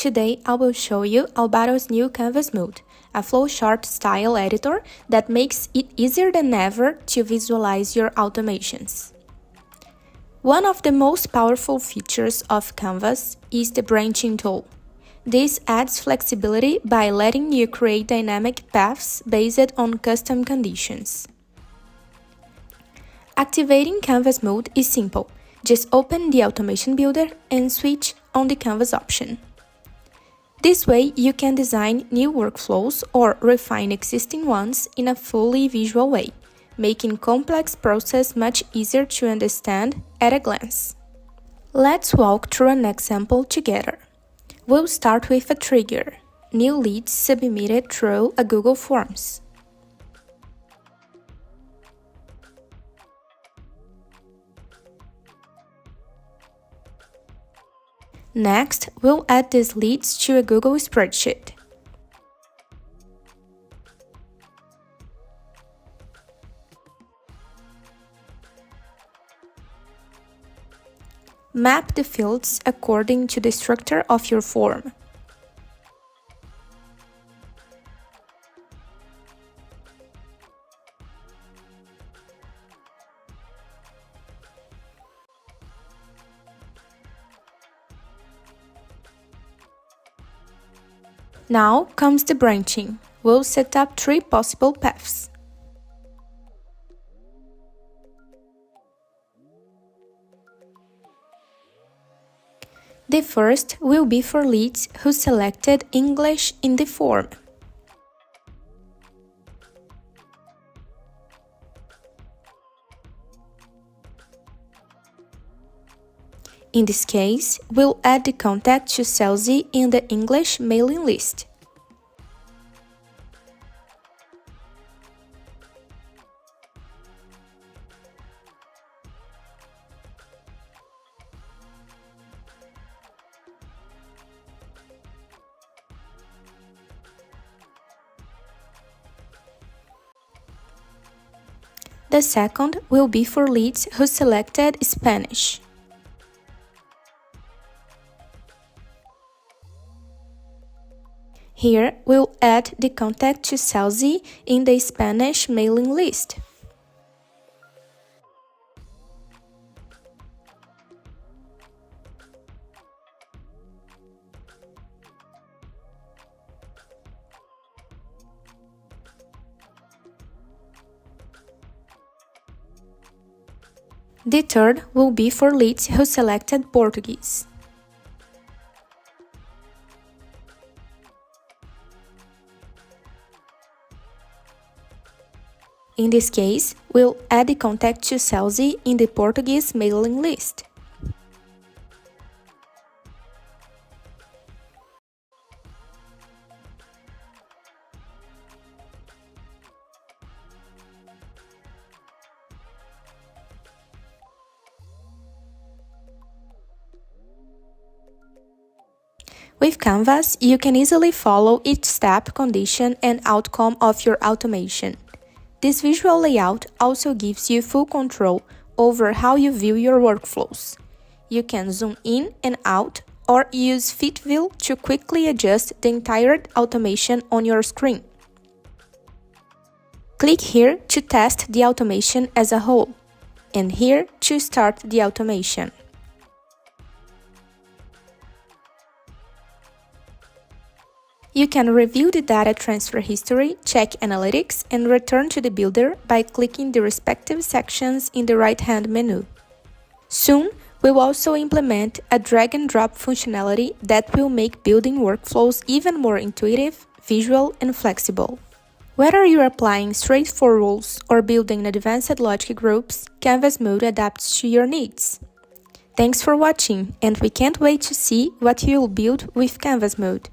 Today I will show you Albato's new Canvas mode, a flowchart-style editor that makes it easier than ever to visualize your automations. One of the most powerful features of Canvas is the branching tool. This adds flexibility by letting you create dynamic paths based on custom conditions. Activating Canvas mode is simple. Just open the Automation Builder and switch on the Canvas option. This way, you can design new workflows or refine existing ones in a fully visual way, making complex process much easier to understand at a glance. Let's walk through an example together. We'll start with a trigger, new leads submitted through a Google Forms. Next, we'll add these leads to a Google spreadsheet. Map the fields according to the structure of your form. Now comes the branching. We'll set up 3 possible paths. The first will be for leads who selected English in the form. In this case, we'll add the contact to Celsi in the English mailing list. The second will be for leads who selected Spanish. Here, we'll add the contact to Celsi in the Spanish mailing list. The third will be for leads who selected Portuguese. In this case, we'll add the contact to Celsi in the Portuguese mailing list. With Canvas, you can easily follow each step, condition, and outcome of your automation. This visual layout also gives you full control over how you view your workflows. You can zoom in and out or use Fit View to quickly adjust the entire automation on your screen. Click here to test the automation as a whole, and here to start the automation. You can review the data transfer history, check analytics, and return to the builder by clicking the respective sections in the right-hand menu. Soon, we'll also implement a drag-and-drop functionality that will make building workflows even more intuitive, visual, and flexible. Whether you're applying straightforward rules or building advanced logic groups, Canvas mode adapts to your needs. Thanks for watching, and we can't wait to see what you'll build with Canvas mode.